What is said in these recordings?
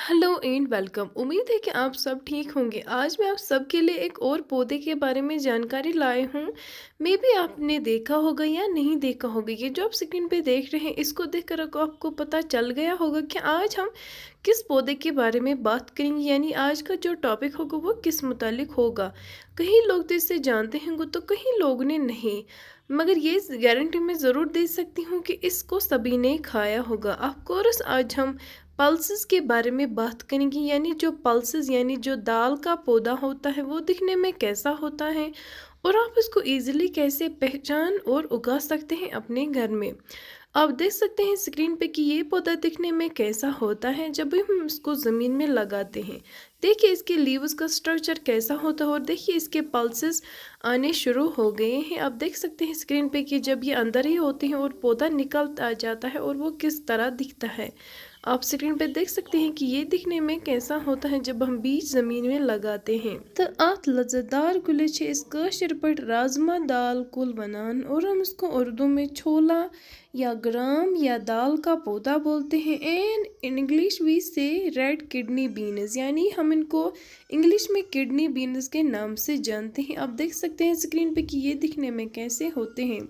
Hello and welcome. उम्मीद है कि आप सब ठीक होंगे। आज मैं आप सबके लिए एक और पौधे के बारे में जानकारी लाए हूँ। मे भी आपने देखा होगा या नहीं देखा होगा। ये जो आप स्क्रीन पे देख रहे हैं, इसको देखकर आपको पता चल गया होगा कि आज हम किस पौधे के बारे में बात करेंगे, यानी आज का जो टॉपिक होगा वो किस मुतालिक होगा। कई लोग तो इसे जानते होंगे तो कई लोग ने नहीं, मगर ये गारंटी मैं ज़रूर दे सकती हूँ कि इसको सभी ने खाया होगा। ऑफ कोर्स आज हम पल्सेस के बारे में बात करेंगे, यानी जो पल्सेस यानी जो दाल का पौधा होता है वो दिखने में कैसा होता है और आप इसको इजीली कैसे पहचान और उगा सकते हैं अपने घर में। आप देख सकते हैं स्क्रीन पे कि ये पौधा दिखने में कैसा होता है जब भी हम इसको ज़मीन में लगाते हैं। देखिए इसके लीव्स का स्ट्रक्चर कैसा होता है और देखिए इसके पल्सेस आने शुरू हो गए हैं। आप देख सकते हैं स्क्रीन पे कि जब ये अंदर ही होते हैं और पौधा निकल आ जाता है और वो किस तरह दिखता है। आप स्क्रीन पे देख सकते हैं कि ये दिखने में कैसा होता है जब हम बीज ज़मीन में लगाते हैं। तो अत लज़ेदार गुले छे इस काशिर पर राजमा दाल कुल बनान, और हम इसको उर्दू में छोला या ग्राम या दाल का पौधा बोलते हैं। एंड इन इंग्लिश वी से रेड किडनी बीन्स, यानी हम इनको इंग्लिश में किडनी बीन्स के नाम से जानते हैं। आप देख सकते हैं स्क्रीन पे कि ये दिखने में कैसे होते हैं।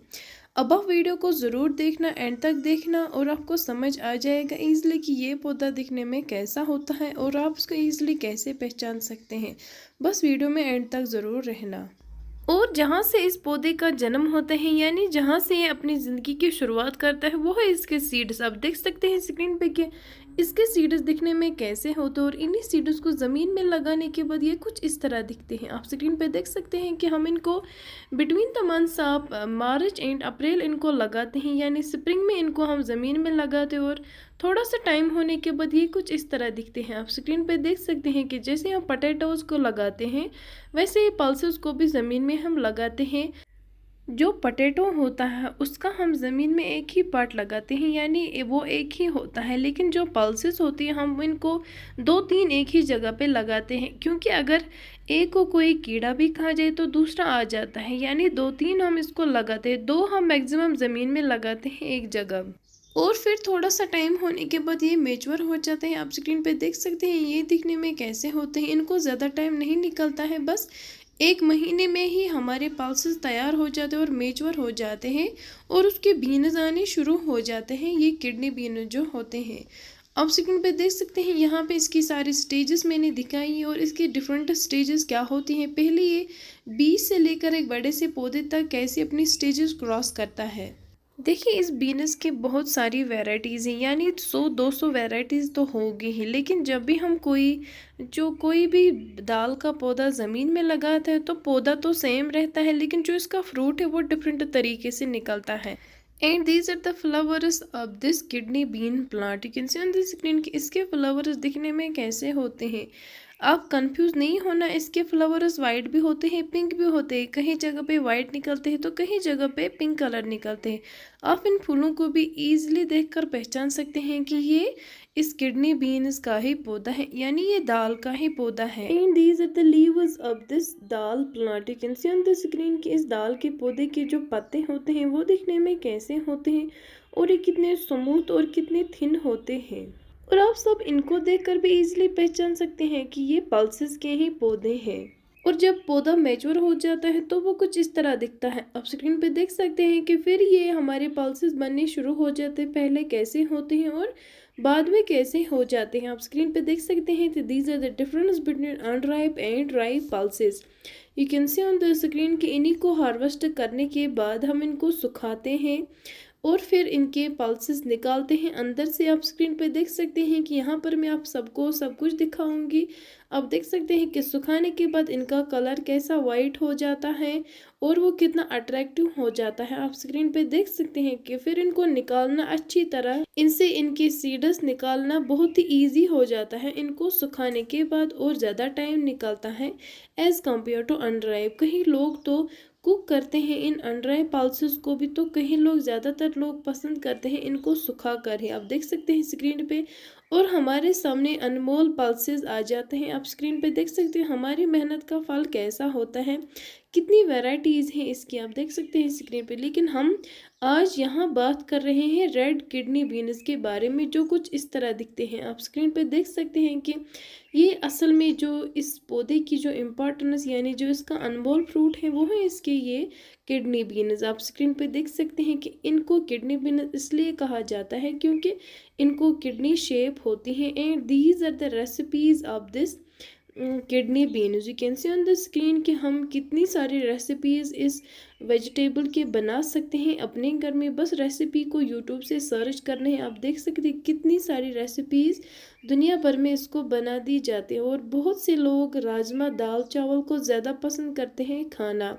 अब आप वीडियो को ज़रूर देखना, एंड तक देखना, और आपको समझ आ जाएगा ईज़िली कि ये पौधा दिखने में कैसा होता है और आप उसको ईज़िली कैसे पहचान सकते हैं। बस वीडियो में एंड तक ज़रूर रहना। और जहाँ से इस पौधे का जन्म होता है, यानी जहाँ से ये अपनी ज़िंदगी की शुरुआत करता है, वो है इसके सीड्स। आप देख सकते हैं स्क्रीन पे कि इसके सीड्स दिखने में कैसे होते हैं और इन्हीं सीड्स को ज़मीन में लगाने के बाद ये कुछ इस तरह दिखते हैं। आप स्क्रीन पे देख सकते हैं कि हम इनको between the months of March and April इनको लगाते हैं, यानी स्प्रिंग में इनको हम ज़मीन में लगाते हैं और थोड़ा सा टाइम होने के बाद ये कुछ इस तरह दिखते हैं। आप स्क्रीन पे देख सकते हैं कि जैसे हम पटेटोज़ को लगाते हैं वैसे ही पल्सेस को भी ज़मीन में हम लगाते हैं। जो पटेटो होता है उसका हम ज़मीन में एक ही पार्ट लगाते हैं, यानी वो एक ही होता है, लेकिन जो पल्सेस होती है हम इनको दो तीन एक ही जगह पे लगाते हैं, क्योंकि अगर एक को कोई कीड़ा भी खा जाए तो दूसरा आ जाता है, यानी दो तीन हम इसको लगाते हैं। दो हम मैक्सिमम ज़मीन में लगाते हैं एक जगह, और फिर थोड़ा सा टाइम होने के बाद ये मेच्योर हो जाते हैं। आप स्क्रीन पे देख सकते हैं ये दिखने में कैसे होते हैं। इनको ज़्यादा टाइम नहीं निकलता है, बस एक महीने में ही हमारे पल्सेस तैयार हो जाते हैं और मेच्योर हो जाते हैं और उसके बीन्स आने शुरू हो जाते हैं। ये किडनी बीन जो होते हैं, आप स्क्रीन पे देख सकते हैं यहाँ पे इसकी सारी स्टेजेस मैंने दिखाई है और इसकी डिफरेंट स्टेजेस क्या होती हैं। पहले ये बीज से लेकर एक बड़े से पौधे तक कैसे अपनी स्टेजेस क्रॉस करता है। देखिए इस बीनस की बहुत सारी वैरायटीज़ हैं, यानी 100-200 वैरायटीज़ तो होगी ही, लेकिन जब भी हम कोई भी दाल का पौधा ज़मीन में लगाता है तो पौधा तो सेम रहता है, लेकिन जो इसका फ्रूट है वो डिफरेंट तरीके से निकलता है। And these are the flowers of this kidney bean plant. You can see on this screen कि इसके फ्लावर्स दिखने में कैसे होते हैं। आप कंफ्यूज नहीं होना, इसके फ्लावर्स वाइट भी होते हैं, पिंक भी होते हैं। कहीं जगह पे वाइट निकलते हैं तो कहीं जगह पे पिंक कलर निकलते हैं। आप इन फूलों को भी ईजिली देखकर पहचान सकते हैं कि ये इस किडनी बीन्स का ही पौधा है, यानी ये दाल का ही पौधा है। And these are the leaves of this dal plant. You can see on the screen कि इस दाल के पौधे के जो पत्ते होते हैं वो दिखने में कैसे होते हैं और ये कितने स्मूथ और कितने थिन होते हैं। और आप सब इनको देखकर भी इजीली पहचान सकते हैं कि ये पल्सेस के ही पौधे हैं। और जब पौधा मैच्योर हो जाता है तो वो कुछ इस तरह दिखता है। आप स्क्रीन पे देख सकते हैं कि फिर ये हमारे पल्सेस बनने शुरू हो जाते हैं। पहले कैसे होते हैं और बाद में कैसे हो जाते हैं। आप स्क्रीन पे देख सकते हैं कि these are the difference between unripe and ripe pulses. You can see on the screen कि इन्हीं को हार्वेस्ट करने के बाद हम इनको सुखाते हैं और फिर इनके पल्सेस निकालते हैं अंदर से। आप स्क्रीन पे देख सकते हैं कि यहाँ पर मैं आप सबको सब कुछ दिखाऊंगी। आप देख सकते हैं कि सुखाने के बाद इनका कलर कैसा वाइट हो जाता है और वो कितना अट्रैक्टिव हो जाता है। आप स्क्रीन पे देख सकते हैं कि फिर इनको निकालना अच्छी तरह, इनसे इनके सीड्स निकालना बहुत ही ईजी हो जाता है इनको सुखाने के बाद, और ज़्यादा टाइम निकलता है एज़ कम्पेयर टू अनड्राइव। कहीं लोग तो कुक करते हैं इन अनड्राई पल्सेस को भी, तो कहीं लोग ज़्यादातर लोग पसंद करते हैं इनको सुखा कर ही। आप देख सकते हैं स्क्रीन पे और हमारे सामने अनमोल पल्सेस आ जाते हैं। आप स्क्रीन पे देख सकते हैं हमारी मेहनत का फल कैसा होता है, कितनी वैरायटीज़ हैं इसकी आप देख सकते हैं स्क्रीन पे। लेकिन हम आज यहाँ बात कर रहे हैं रेड किडनी बीन्स के बारे में, जो कुछ इस तरह दिखते हैं। आप स्क्रीन पे देख सकते हैं कि ये असल में जो इस पौधे की जो इम्पोर्टेंस यानी जो इसका अनमोल फ्रूट है वो है इसके ये किडनी बीन्स। आप स्क्रीन पे देख सकते हैं कि इनको किडनी बीन्स इसलिए कहा जाता है क्योंकि इनको किडनी शेप होती है। And these are the recipes of this kidney beans. You can see on the screen कि हम कितनी सारी रेसिपीज़ इस वेजिटेबल के बना सकते हैं अपने घर में। बस रेसिपी को यूट्यूब से सर्च करने हैं, आप देख सकते हैं कितनी सारी रेसिपीज़ दुनिया भर में इसको बना दी जाती है। और बहुत से लोग राजमा दाल चावल को ज़्यादा पसंद करते हैं खाना,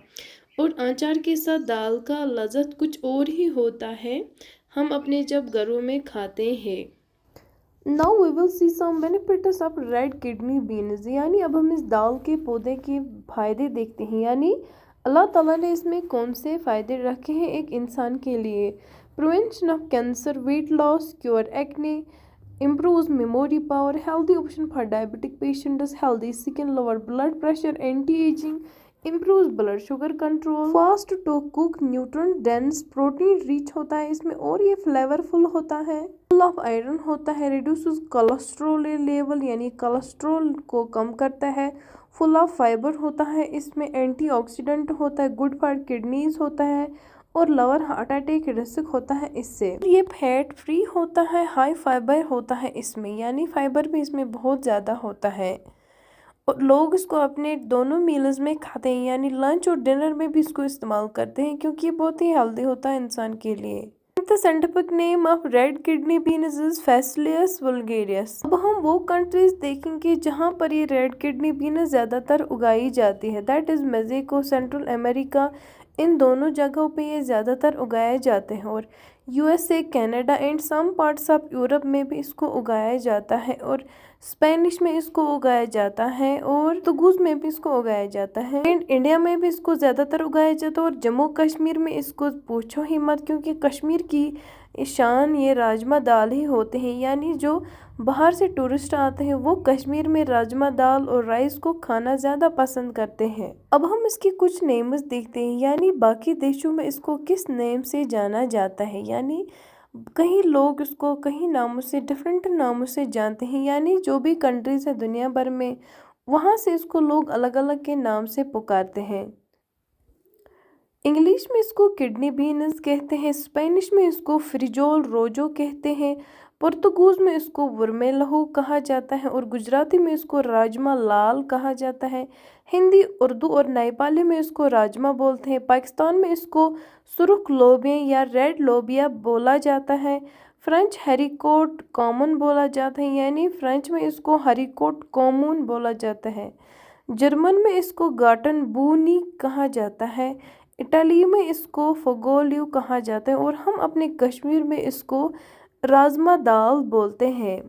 और अचार के साथ दाल का लज़्ज़त कुछ और ही होता है हम अपने जब घरों में खाते हैं। Now we will see some benefits of red kidney beans. यानी अब हम इस दाल के पौधे के फायदे देखते हैं, यानी अल्लाह ताला ने इसमें कौन से फ़ायदे रखे हैं एक इंसान के लिए। Prevention of cancer, weight loss, cure acne, improves memory power, healthy option for diabetic patients, healthy skin, lower blood pressure, anti-aging, improves blood sugar control, fast to cook, nutrient dense, protein rich होता है इसमें, और ये flavourful होता है, full of iron होता है, reduces cholesterol level यानी कोलेस्ट्रॉल को कम करता है, फुल ऑफ फाइबर होता है इसमें, एंटीऑक्सीडेंट होता है, गुड फॉर किडनीज होता है, और लोअर हार्ट अटैक रिस्क होता है इससे। ये फैट फ्री होता है, हाई फाइबर होता है इसमें, यानी फाइबर भी इसमें बहुत ज़्यादा होता है। और लोग इसको अपने दोनों मील्स में खाते हैं, यानी लंच और डिनर में भी इसको इस्तेमाल करते हैं क्योंकि ये बहुत ही हेल्दी होता है इंसान के लिए। The scientific name of red kidney beans is Phaceolus vulgaris। अब हम वो कंट्रीज देखेंगे जहाँ पर ये रेड किडनी बीन्स ज़्यादातर उगाई जाती है, that is Mexico, Central America, इन दोनों जगहों पे ये ज़्यादातर उगाए जाते हैं। और USA, Canada and some parts of Europe में भी इसको उगाया जाता है, और स्पेनिश में इसको उगाया जाता है, और पुर्तगाल में भी इसको उगाया जाता है, एंड इंडिया में भी इसको ज़्यादातर उगाया जाता है। और जम्मू कश्मीर में इसको पूछो ही मत, क्योंकि कश्मीर की शान ये राजमा दाल ही होते हैं, यानी जो बाहर से टूरिस्ट आते हैं वो कश्मीर में राजमा दाल और राइस को खाना ज़्यादा पसंद करते हैं। अब हम इसकी कुछ नेम्स देखते हैं, यानी बाकी देशों में इसको किस नेम से जाना जाता है। यानी कहीं लोग इसको कहीं नामों से, डिफरेंट नामों से जानते हैं, यानी जो भी कंट्रीज है दुनिया भर में वहाँ से इसको लोग अलग अलग के नाम से पुकारते हैं। इंग्लिश में इसको किडनी बीन्स कहते हैं, स्पेनिश में इसको फ्रिजोल रोजो कहते हैं, पुर्तगाल में इसको वर्मेलहो कहा जाता है, और गुजराती में इसको राजमा लाल कहा जाता है। हिंदी, उर्दू और नेपाली में इसको राजमा बोलते हैं। पाकिस्तान में इसको सुर्ख लोबिया या रेड लोबिया बोला जाता है। फ्रेंच हरीकोट कॉमन बोला जाता है, यानी फ्रेंच में इसको हरीकोट कॉमन बोला जाता है। जर्मन में इसको गाटन बूनी कहा जाता है। इटली में इसको फगोलियो कहा जाता है, और हम अपने कश्मीर में इसको राजमा दाल बोलते हैं।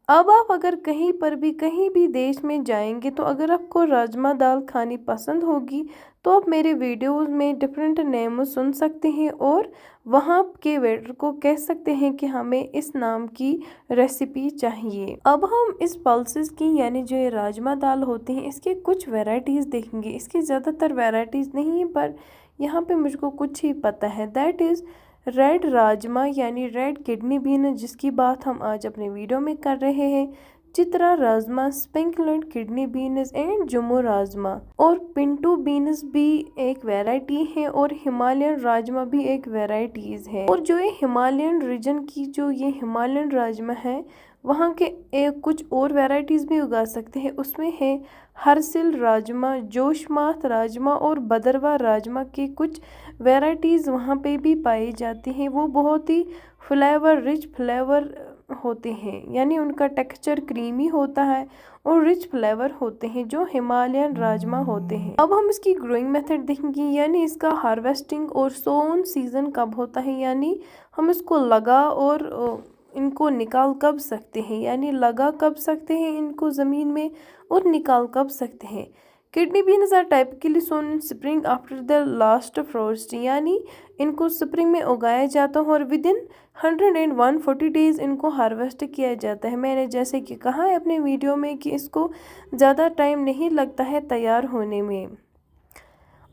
अब आप अगर कहीं पर भी कहीं भी देश में जाएंगे तो अगर आपको राजमा दाल खानी पसंद होगी तो आप मेरे वीडियोस में डिफरेंट नेम सुन सकते हैं, और वहाँ के वेटर को कह सकते हैं कि हमें इस नाम की रेसिपी चाहिए। अब हम इस पल्सेस की यानी जो ये राजमा दाल होती हैं इसके कुछ वैरायटीज़ देखेंगे। इसकी ज़्यादातर वैरायटीज़ नहीं है, पर यहाँ पे मुझको कुछ ही पता है, दैट इज़ रेड राजमा यानी रेड किडनी बीन, जिसकी बात हम आज अपने वीडियो में कर रहे हैं, Chitra rajma, speckled kidney beans and Jammu rajma, और पिंटू बीन्स भी एक वैरायटी है, और हिमालयन राजमा भी एक वैरायटीज है। और जो ये हिमालयन रीजन की जो ये हिमालयन राजमा है वहाँ के एक कुछ और वैरायटीज़ भी उगा सकते हैं। उसमें है हरसिल राजमा, जोशमात राजमा और बदरवा राजमा के कुछ वैरायटीज़ वहाँ पे भी पाई जाती हैं। वो बहुत ही फ्लेवर रिच फ्लेवर होते हैं, यानी उनका टेक्सचर क्रीमी होता है और रिच फ्लेवर होते हैं जो हिमालयन राजमा होते हैं। अब हम इसकी ग्रोइंग मेथड देखेंगे, यानी इसका हार्वेस्टिंग और सोन सीजन कब होता है, यानी हम इसको लगा और इनको निकाल कब सकते हैं, यानी लगा कब सकते हैं इनको ज़मीन में और निकाल कब सकते हैं। Kidney beans are typically sown in spring after the last frost, यानी इनको स्प्रिंग में उगाया जाता है और विद इन 100 एंड 140 डेज़ इनको हार्वेस्ट किया जाता है। मैंने जैसे कि कहा है अपने वीडियो में कि इसको ज़्यादा टाइम नहीं लगता है तैयार होने में।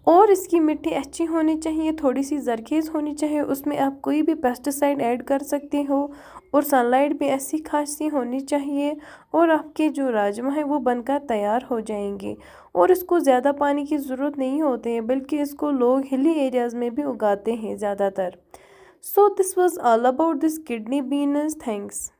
और इसकी मिट्टी अच्छी होनी चाहिए, थोड़ी सी जरखेज़ होनी चाहिए, उसमें आप कोई भी पेस्टिसाइड ऐड कर सकते हो और सनलाइट भी ऐसी खासी होनी चाहिए और आपके जो राजमा है वो बनकर तैयार हो जाएंगे। और इसको ज़्यादा पानी की ज़रूरत नहीं होती है, बल्कि इसको लोग हिली एरियाज़ में भी उगाते हैं ज़्यादातर। So this was all about this kidney beans. Thanks.